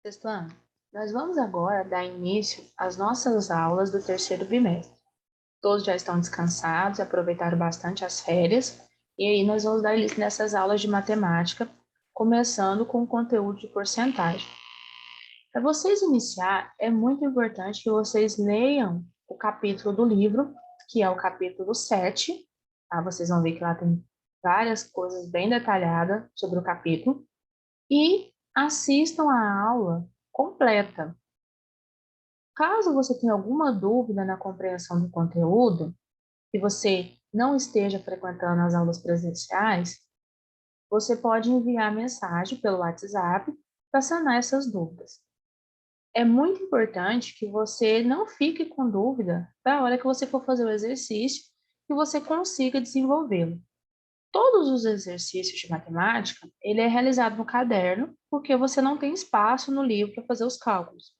Sexto ano, nós vamos agora dar início às nossas aulas do terceiro bimestre. Todos já estão descansados, aproveitaram bastante as férias, e aí nós vamos dar início nessas aulas de matemática, começando com o conteúdo de porcentagem. Para vocês iniciar, é muito importante que vocês leiam o capítulo do livro, que é o capítulo 7, tá? Vocês vão ver que lá tem várias coisas bem detalhadas sobre o capítulo, e assistam a aula completa. Caso você tenha alguma dúvida na compreensão do conteúdo e você não esteja frequentando as aulas presenciais, você pode enviar mensagem pelo WhatsApp para sanar essas dúvidas. É muito importante que você não fique com dúvida para a hora que você for fazer o exercício e você consiga desenvolvê-lo. Todos os exercícios de matemática, ele é realizado no caderno, porque você não tem espaço no livro para fazer os cálculos.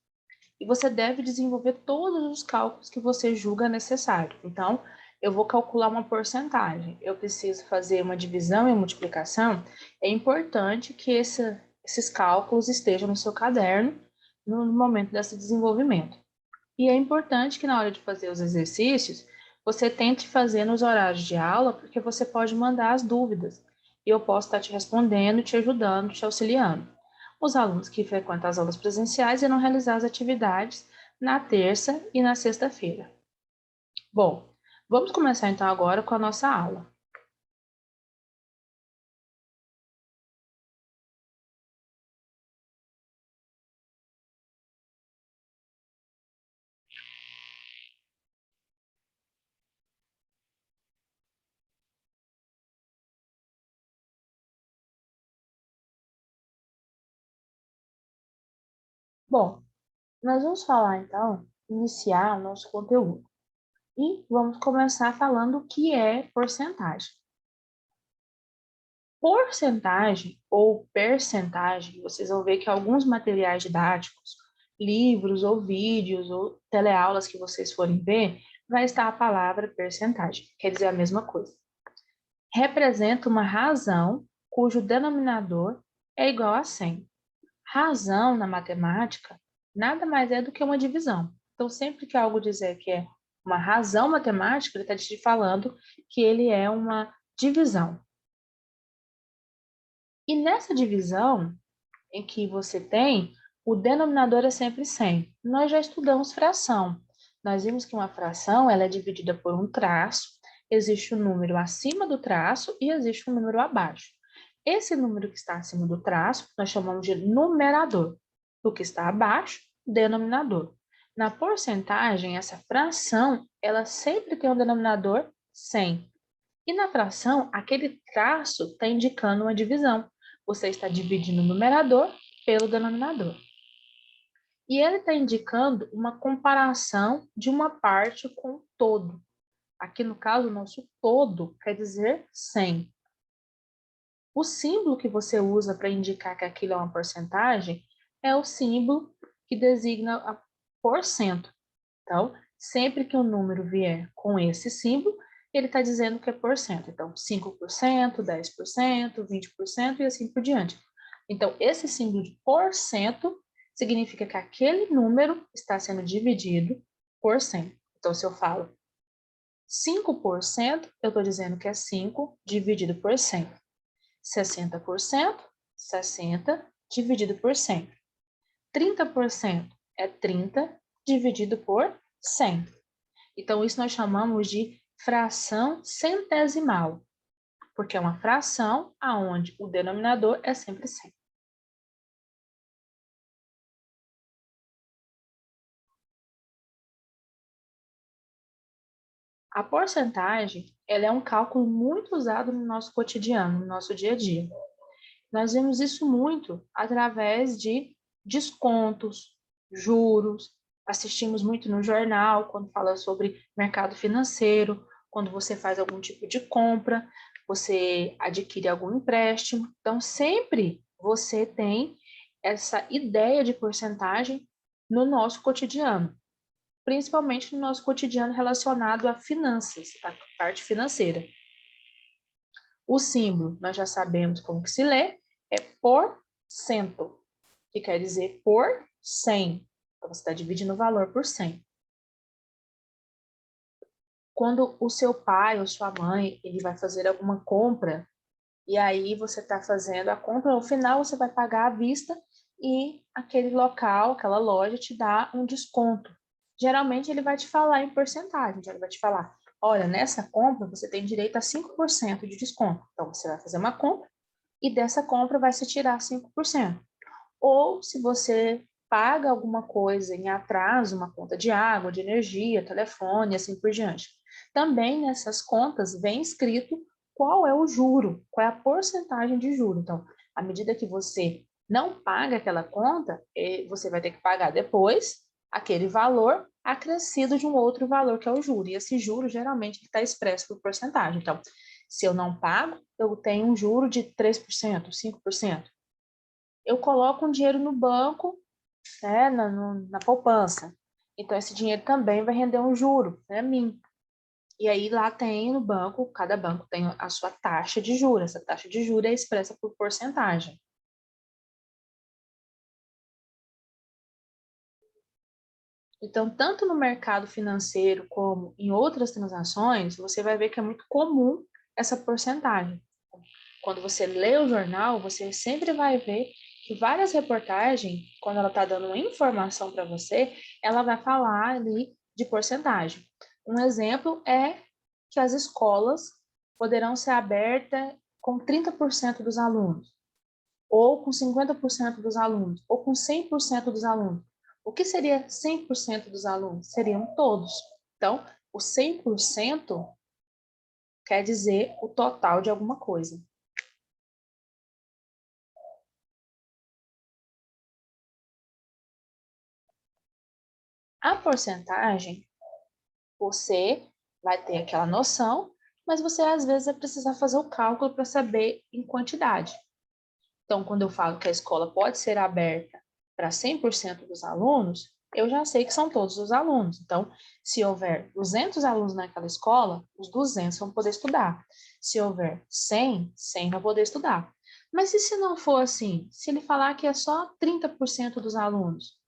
E você deve desenvolver todos os cálculos que você julga necessário. Então, eu vou calcular uma porcentagem, eu preciso fazer uma divisão e multiplicação, é importante que esses cálculos estejam no seu caderno no momento desse desenvolvimento. E é importante que na hora de fazer os exercícios, você tente fazer nos horários de aula, porque você pode mandar as dúvidas. E eu posso estar te respondendo, te ajudando, te auxiliando. Os alunos que frequentam as aulas presenciais irão realizar as atividades na terça e na sexta-feira. Bom, vamos começar então agora com a nossa aula. Bom, nós vamos falar então, iniciar o nosso conteúdo. E vamos começar falando o que é porcentagem. Porcentagem ou percentagem, vocês vão ver que alguns materiais didáticos, livros ou vídeos ou teleaulas que vocês forem ver, vai estar a palavra percentagem, quer dizer a mesma coisa. Representa uma razão cujo denominador é igual a 100. Razão na matemática nada mais é do que uma divisão. Então, sempre que algo dizer que é uma razão matemática, ele está te falando que ele é uma divisão. E nessa divisão, em que você tem, o denominador é sempre 100. Nós já estudamos fração. Nós vimos que uma fração ela é dividida por um traço, existe um número acima do traço e existe um número abaixo. Esse número que está acima do traço, nós chamamos de numerador. O que está abaixo, denominador. Na porcentagem, essa fração, ela sempre tem um denominador 100. E na fração, aquele traço está indicando uma divisão. Você está dividindo o numerador pelo denominador. E ele está indicando uma comparação de uma parte com o todo. Aqui, no caso, o nosso todo quer dizer 100. O símbolo que você usa para indicar que aquilo é uma porcentagem é o símbolo que designa a porcento. Então, sempre que um número vier com esse símbolo, ele está dizendo que é porcento. Então, 5%, 10%, 20% e assim por diante. Então, esse símbolo de porcento significa que aquele número está sendo dividido por 100. Então, se eu falo 5%, eu estou dizendo que é 5 dividido por 100. 60%, 60 dividido por 100. 30% é 30 dividido por 100. Então, isso nós chamamos de fração centesimal, porque é uma fração aonde o denominador é sempre 100. A porcentagem, ela é um cálculo muito usado no nosso cotidiano, no nosso dia a dia. Nós vemos isso muito através de descontos, juros, assistimos muito no jornal quando fala sobre mercado financeiro, quando você faz algum tipo de compra, você adquire algum empréstimo. Então, sempre você tem essa ideia de porcentagem no nosso cotidiano, principalmente no nosso cotidiano relacionado a finanças, a parte financeira. O símbolo, nós já sabemos como que se lê, é por cento. que quer dizer por 100. Então, você está dividindo o valor por 100. Quando o seu pai ou sua mãe, ele vai fazer alguma compra, e aí você está fazendo a compra, no final você vai pagar à vista e aquele local, aquela loja te dá um desconto. Geralmente ele vai te falar em porcentagem, ele vai te falar, olha, nessa compra você tem direito a 5% de desconto. Então você vai fazer uma compra e dessa compra vai se tirar 5%. Ou se você paga alguma coisa em atraso, uma conta de água, de energia, telefone, assim por diante. Também nessas contas vem escrito qual é o juro, qual é a porcentagem de juro. Então, à medida que você não paga aquela conta, você vai ter que pagar depois aquele valor acrescido de um outro valor que é o juro. E esse juro geralmente está expresso por porcentagem. Então, se eu não pago, eu tenho um juro de 3%, 5%. Eu coloco um dinheiro no banco, né, na poupança. Então, esse dinheiro também vai render um juro, né, mim. E aí, lá tem no banco, cada banco tem a sua taxa de juros. Essa taxa de juros é expressa por porcentagem. Então, tanto no mercado financeiro como em outras transações, você vai ver que é muito comum essa porcentagem. Quando você lê o jornal, você sempre vai ver que várias reportagens, quando ela está dando uma informação para você, ela vai falar ali de porcentagem. Um exemplo é que as escolas poderão ser abertas com 30% dos alunos, ou com 50% dos alunos, ou com 100% dos alunos. O que seria 100% dos alunos? Seriam todos. Então, o 100% quer dizer o total de alguma coisa. A porcentagem, você vai ter aquela noção, mas você às vezes vai precisar fazer o cálculo para saber em quantidade. Então, quando eu falo que a escola pode ser aberta para 100% dos alunos, eu já sei que são todos os alunos. Então, se houver 200 alunos naquela escola, os 200 vão poder estudar. Se houver 100, 100 vão poder estudar. Mas e se não for assim? Se ele falar que é só 30% dos alunos?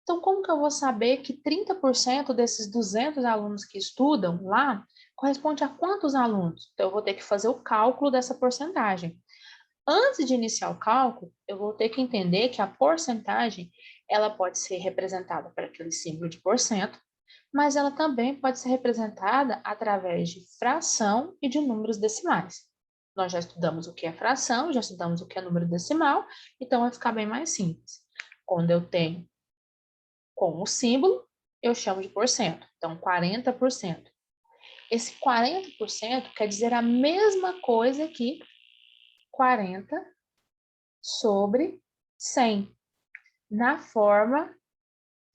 Então, como que eu vou saber que 30% desses 200 alunos que estudam lá corresponde a quantos alunos? Então, eu vou ter que fazer o cálculo dessa porcentagem. Antes de iniciar o cálculo, eu vou ter que entender que a porcentagem, ela pode ser representada por aquele símbolo de porcento, mas ela também pode ser representada através de fração e de números decimais. Nós já estudamos o que é fração, já estudamos o que é número decimal, então vai ficar bem mais simples. Quando eu tenho com o símbolo, eu chamo de porcento. Então, 40%. Esse 40% quer dizer a mesma coisa que 40 sobre 100, na forma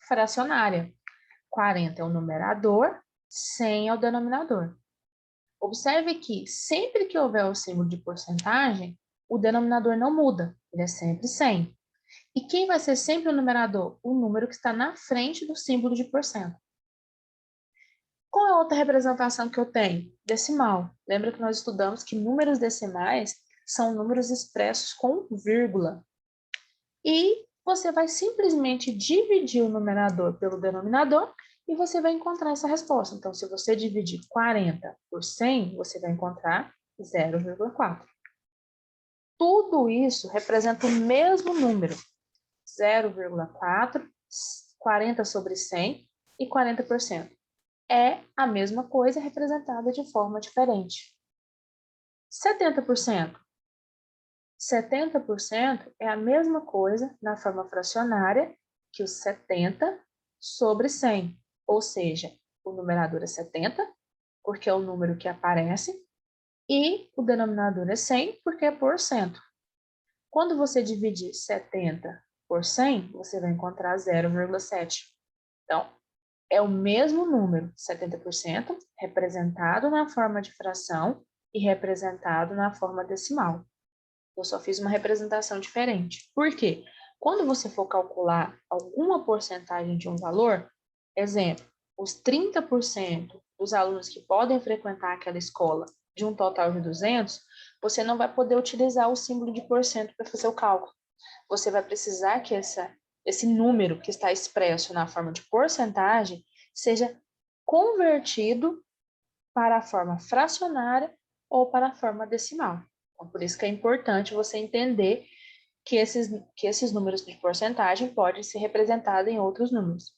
fracionária. 40 é o numerador, 100 é o denominador. Observe que sempre que houver o símbolo de porcentagem, o denominador não muda, ele é sempre 100. E quem vai ser sempre o numerador? O número que está na frente do símbolo de porcento. Qual é a outra representação que eu tenho? Decimal. Lembra que nós estudamos que números decimais são números expressos com vírgula. E você vai simplesmente dividir o numerador pelo denominador e você vai encontrar essa resposta. Então, se você dividir 40 por 100, você vai encontrar 0,4. Tudo isso representa o mesmo número. 0,4, 40 sobre 100 e 40%. É a mesma coisa representada de forma diferente. 70%. 70% é a mesma coisa na forma fracionária que o 70 sobre 100. Ou seja, o numerador é 70, porque é o número que aparece, e o denominador é 100, porque é por cento. Quando você dividir 70 por 100, você vai encontrar 0,7. Então, é o mesmo número, 70%, representado na forma de fração e representado na forma decimal. Eu só fiz uma representação diferente. Por quê? Quando você for calcular alguma porcentagem de um valor, exemplo, os 30% dos alunos que podem frequentar aquela escola de um total de 200, você não vai poder utilizar o símbolo de porcento para fazer o cálculo. você vai precisar que esse número que está expresso na forma de porcentagem seja convertido para a forma fracionária ou para a forma decimal. Então, por isso que é importante você entender que esses números de porcentagem podem ser representados em outros números.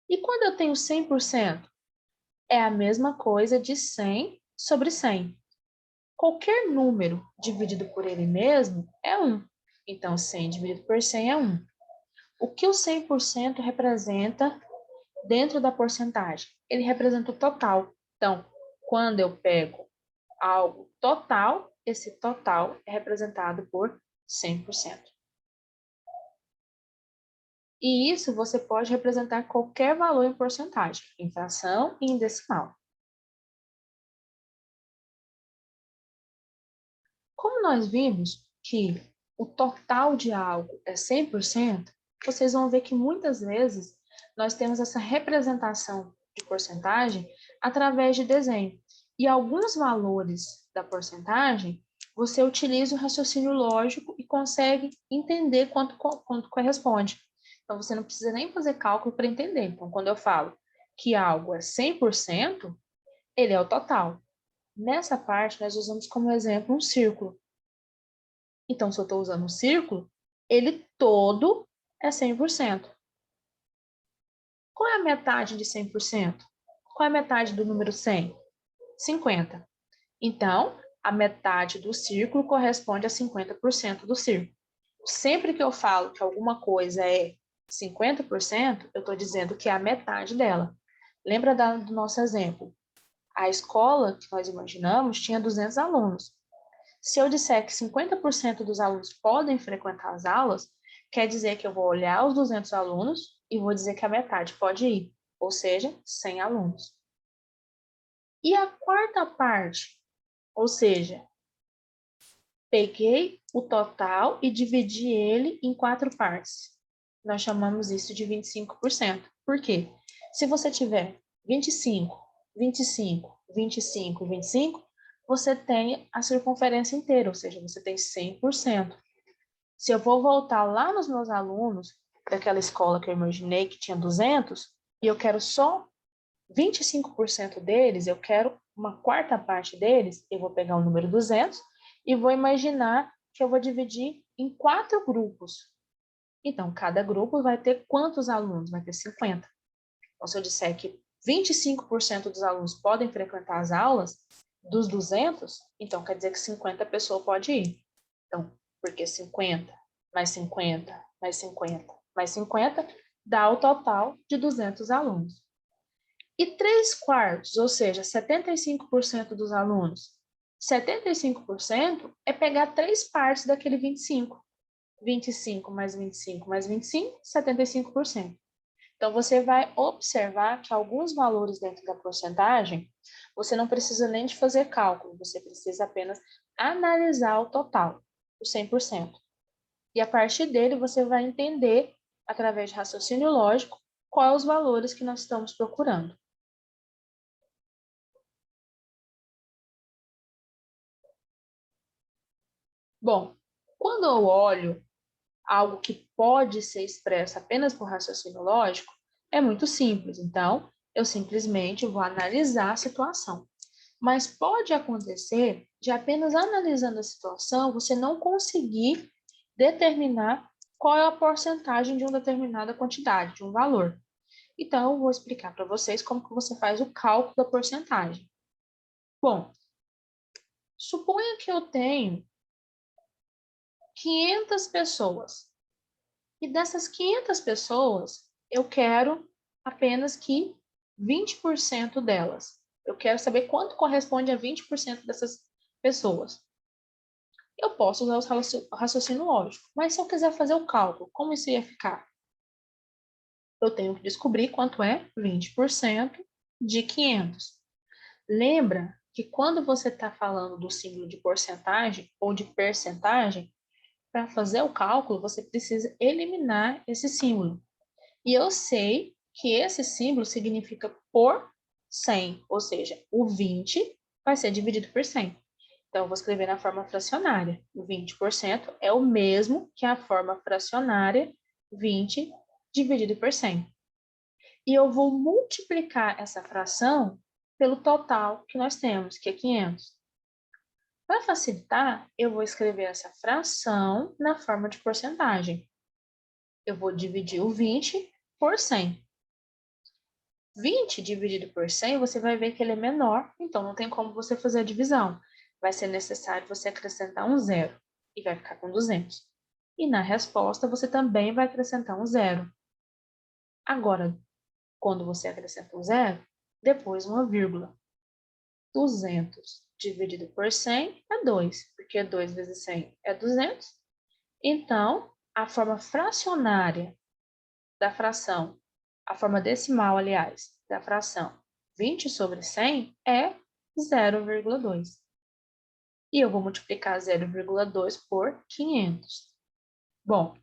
E quando eu tenho 100%? É a mesma coisa de 100 sobre 100. Qualquer número dividido por ele mesmo é 1. Então, 100 dividido por 100 é 1. O que o 100% representa dentro da porcentagem? Ele representa o total. Então, quando eu pego algo total, esse total é representado por 100%. E isso você pode representar qualquer valor em porcentagem, em fração e em decimal. Como nós vimos que o total de algo é 100%, vocês vão ver que muitas vezes nós temos essa representação de porcentagem através de desenho. E alguns valores da porcentagem, você utiliza o raciocínio lógico e consegue entender quanto corresponde. Então, você não precisa nem fazer cálculo para entender. Então, quando eu falo que algo é 100%, ele é o total. Nessa parte, nós usamos como exemplo um círculo. Então, se eu estou usando um círculo, ele todo é 100%. Qual é a metade de 100%? Qual é a metade do número 100? 50. Então, a metade do círculo corresponde a 50% do círculo. Sempre que eu falo que alguma coisa é 50%, eu estou dizendo que é a metade dela. Lembra do nosso exemplo? A escola que nós imaginamos tinha 200 alunos. Se eu disser que 50% dos alunos podem frequentar as aulas, quer dizer que eu vou olhar os 200 alunos e vou dizer que a metade pode ir, ou seja, 100 alunos. E a quarta parte, ou seja, peguei o total e dividi ele em 4 partes. Nós chamamos isso de 25%. Por quê? Se você tiver 25, 25, 25 e 25, você tem a circunferência inteira, ou seja, você tem 100%. Se eu vou voltar lá nos meus alunos, daquela escola que eu imaginei que tinha 200, e eu quero só 25% deles, eu quero uma quarta parte deles, eu vou pegar o número 200 e vou imaginar que eu vou dividir em 4 grupos. Então, cada grupo vai ter quantos alunos? Vai ter 50. Então, se eu disser que 25% dos alunos podem frequentar as aulas, dos 200, então quer dizer que 50 pessoas podem ir. Então, porque 50 mais 50 mais 50 mais 50 dá o total de 200 alunos. E 3/4, ou seja, 75% dos alunos. 75% é pegar 3 partes daquele 25. 25 mais 25 mais 25, 75%. Então, você vai observar que alguns valores dentro da porcentagem, você não precisa nem de fazer cálculo, você precisa apenas analisar o total, o 100%. E a partir dele, você vai entender, através de raciocínio lógico, quais os valores que nós estamos procurando. Bom, quando eu olho algo que pode ser expresso apenas por raciocínio lógico, é muito simples. Então, eu simplesmente vou analisar a situação. Mas pode acontecer de apenas analisando a situação, você não conseguir determinar qual é a porcentagem de uma determinada quantidade, de um valor. Então, eu vou explicar para vocês como que você faz o cálculo da porcentagem. Bom, suponha que eu tenho 500 pessoas. E dessas 500 pessoas, eu quero apenas que 20% delas. Eu quero saber quanto corresponde a 20% dessas pessoas. Eu posso usar o raciocínio lógico, mas se eu quiser fazer o cálculo, como isso ia ficar? Eu tenho que descobrir quanto é 20% de 500. Lembra que quando você está falando do símbolo de porcentagem ou de percentagem, para fazer o cálculo, você precisa eliminar esse símbolo. E eu sei que esse símbolo significa por 100, ou seja, o 20 vai ser dividido por 100. Então, eu vou escrever na forma fracionária. O 20% é o mesmo que a forma fracionária 20 dividido por 100. E eu vou multiplicar essa fração pelo total que nós temos, que é 500. Para facilitar, eu vou escrever essa fração na forma de porcentagem. Eu vou dividir o 20 por 100. 20 dividido por 100, você vai ver que ele é menor, então não tem como você fazer a divisão. Vai ser necessário você acrescentar um zero e vai ficar com 200. E na resposta, você também vai acrescentar um zero. Agora, quando você acrescenta um zero, depois uma vírgula. 200 dividido por 100 é 2, porque 2 vezes 100 é 200. Então, a forma fracionária da fração, a forma decimal, aliás, da fração 20 sobre 100 é 0,2. E eu vou multiplicar 0,2 por 500. Bom,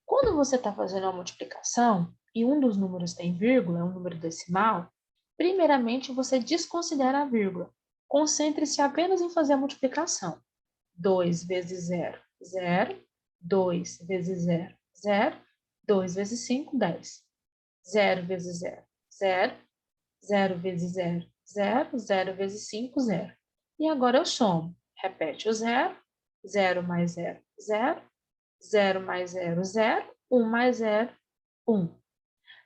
quando você está fazendo uma multiplicação e um dos números tem vírgula, é um número decimal, primeiramente você desconsidera a vírgula. Concentre-se apenas em fazer a multiplicação. 2 vezes 0, 0. 2 vezes 0, 0. 2 vezes 5, 10. 0 vezes 0, 0. 0 vezes 0, 0. 0 vezes 5, 0. E agora eu somo. Repete o 0. 0 mais 0, 0. 0 mais 0, 0. 1 mais 0, 1.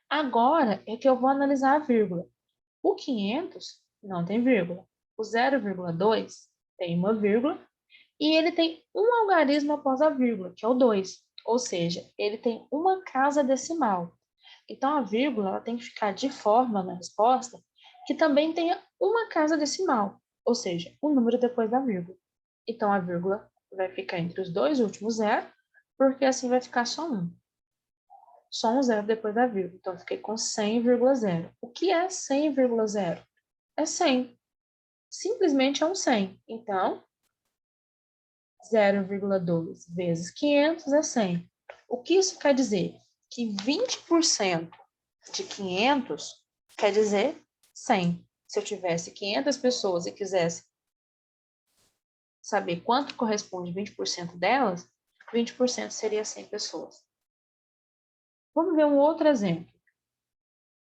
Agora é que eu vou analisar a vírgula. O 500 não tem vírgula. O 0,2 tem uma vírgula. E ele tem um algarismo após a vírgula, que é o 2. Ou seja, ele tem uma casa decimal. Então, a vírgula ela tem que ficar de forma na resposta que também tenha uma casa decimal. Ou seja, o número depois da vírgula. Então, a vírgula vai ficar entre os dois últimos zeros, porque assim vai ficar só um. Só um zero depois da vírgula. Então, eu fiquei com 100,0. O que é 100,0? É 100. Simplesmente é um 100. Então, 0,2 vezes 500 é 100. O que isso quer dizer? Que 20% de 500 quer dizer 100. Se eu tivesse 500 pessoas e quisesse saber quanto corresponde 20% delas, 20% seria 100 pessoas. Vamos ver um outro exemplo.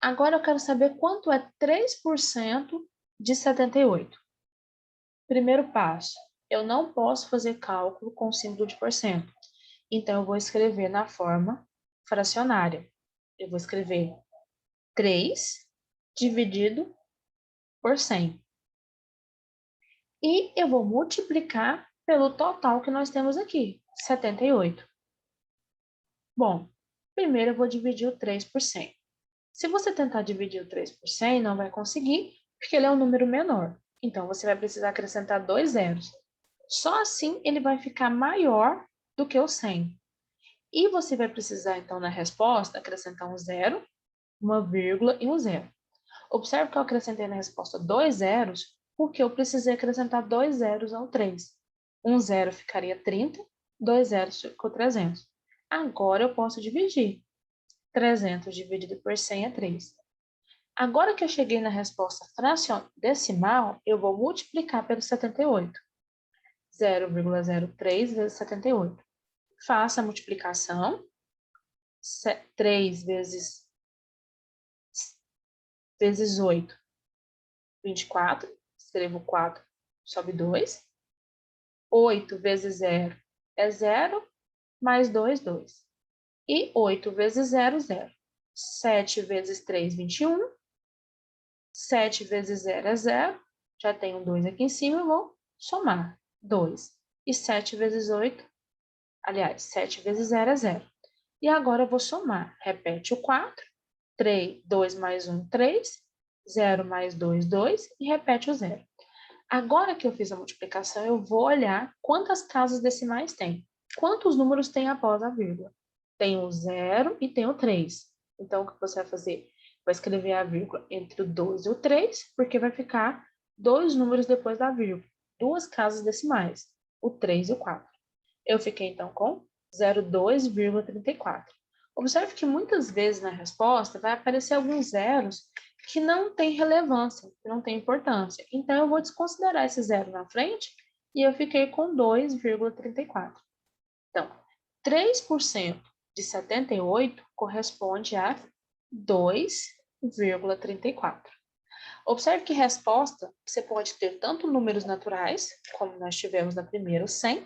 Agora eu quero saber quanto é 3% de 78. Primeiro passo, eu não posso fazer cálculo com símbolo de porcento. Então, eu vou escrever na forma fracionária. Eu vou escrever 3 dividido por 100. E eu vou multiplicar pelo total que nós temos aqui, 78. Bom, primeiro eu vou dividir o 3 por 100. Se você tentar dividir o 3 por 100, não vai conseguir, porque ele é um número menor. Então, você vai precisar acrescentar 2 zeros. Só assim ele vai ficar maior do que o 100. E você vai precisar, então, na resposta, acrescentar um zero, uma vírgula e um zero. Observe que eu acrescentei na resposta 2 zeros, porque eu precisei acrescentar 2 zeros ao 3. Um zero ficaria 30, 2 zeros ficou 300. Agora eu posso dividir. 300 dividido por 100 é 3. Agora que eu cheguei na resposta decimal, eu vou multiplicar pelo 78. 0,03 vezes 78. Faça a multiplicação. 3 vezes 8, 24. Escrevo 4, sobe 2. 8 vezes 0 é 0, mais 2, 2. E 8 vezes 0, 0. 7 vezes 3, 21. 7 vezes 0 é 0. Já tenho 2 aqui em cima, eu vou somar. 2. E 7 vezes 8, aliás, 7 vezes 0 é 0. E agora eu vou somar. Repete o 4. 3, 2 mais 1, 3. 0 mais 2, 2. E repete o 0. Agora que eu fiz a multiplicação, eu vou olhar quantas casas decimais tem. Quantos números tem após a vírgula? Tem o 0 e tem o 3. Então, o que você vai fazer? Vai escrever a vírgula entre o 2 e o 3, porque vai ficar dois números depois da vírgula. Duas casas decimais, o 3 e o 4. Eu fiquei, então, com 0,2,34. Observe que muitas vezes na resposta vai aparecer alguns zeros que não têm relevância, que não têm importância. Então, eu vou desconsiderar esse zero na frente e eu fiquei com 2,34. Então, 3% de 78 corresponde a 2,34. Observe que resposta você pode ter tanto números naturais, como nós tivemos na primeira, o 100,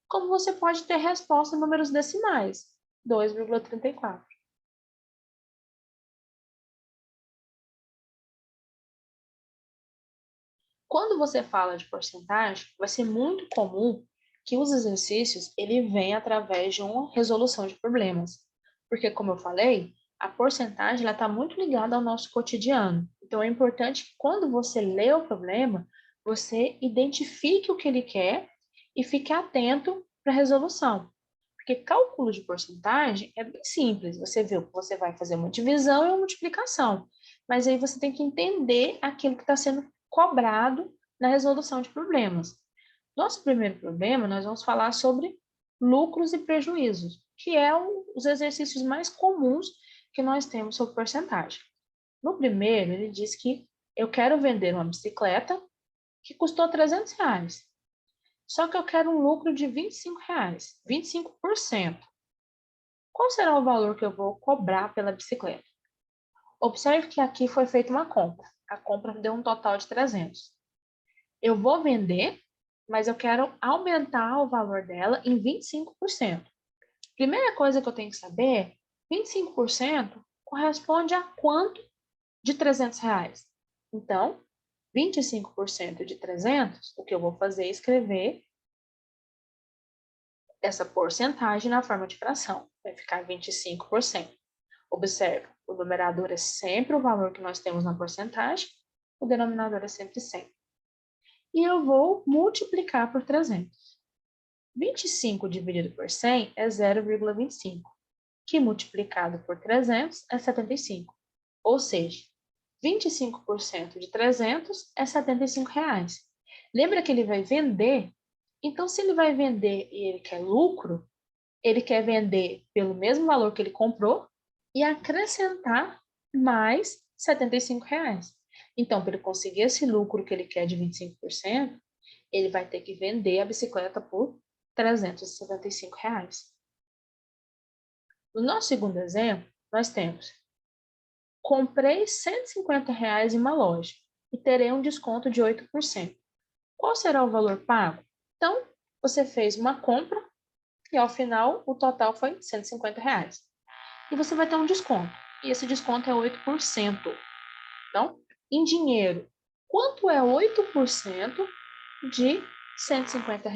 como você pode ter resposta em números decimais, 2,34. Quando você fala de porcentagem, vai ser muito comum que os exercícios ele venham através de uma resolução de problemas. Porque, como eu falei, a porcentagem está muito ligada ao nosso cotidiano. Então, é importante que quando você lê o problema, você identifique o que ele quer e fique atento para a resolução. Porque cálculo de porcentagem é bem simples. Você viu que você vai fazer uma divisão e uma multiplicação. Mas aí você tem que entender aquilo que está sendo cobrado na resolução de problemas. Nosso primeiro problema, nós vamos falar sobre lucros e prejuízos, que é os exercícios mais comuns que nós temos sobre porcentagem. No primeiro, ele diz que eu quero vender uma bicicleta que custou R$ 300. Só que eu quero um lucro de R$ 25, 25%. Qual será o valor que eu vou cobrar pela bicicleta? Observe que aqui foi feita uma compra. A compra deu um total de 300. Eu vou vender, mas eu quero aumentar o valor dela em 25%. Primeira coisa que eu tenho que saber é 25% corresponde a quanto de R$ 300? Então, 25% de 300, o que eu vou fazer é escrever essa porcentagem na forma de fração. Vai ficar 25%. Observe, o numerador é sempre o valor que nós temos na porcentagem, o denominador é sempre 100. E eu vou multiplicar por 300. 25 dividido por 100 é 0,25, que multiplicado por 300 é 75. Ou seja, 25% de 300 é R$ 75. Lembra que ele vai vender? Então, se ele vai vender e ele quer lucro, ele quer vender pelo mesmo valor que ele comprou e acrescentar mais R$ 75. Então, para ele conseguir esse lucro que ele quer de 25%, ele vai ter que vender a bicicleta por R$ 375. No nosso segundo exemplo, nós temos: comprei R$ 150 em uma loja e terei um desconto de 8%. Qual será o valor pago? Então, você fez uma compra e ao final o total foi R$ 150. E você vai ter um desconto. E esse desconto é 8%. Então, em dinheiro, quanto é 8% de R$ 150?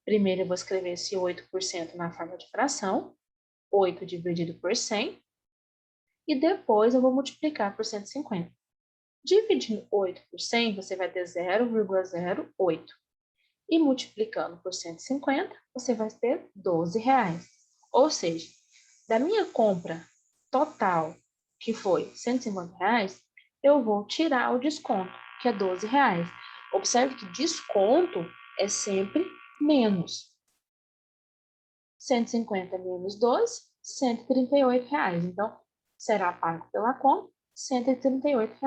Primeiro eu vou escrever esse 8% na forma de fração, 8 dividido por 100, e depois eu vou multiplicar por 150. Dividindo 8 por 100, você vai ter 0,08. E multiplicando por 150, você vai ter R$ 12. Ou seja, da minha compra total, que foi R$ 150, eu vou tirar o desconto, que é R$ 12. Observe que desconto é sempre menos. 150 menos 12, R$ 138. Então, será pago pela compra R$ 138.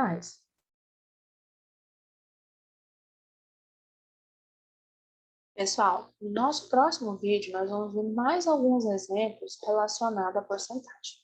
Pessoal, no nosso próximo vídeo, nós vamos ver mais alguns exemplos relacionados à porcentagem.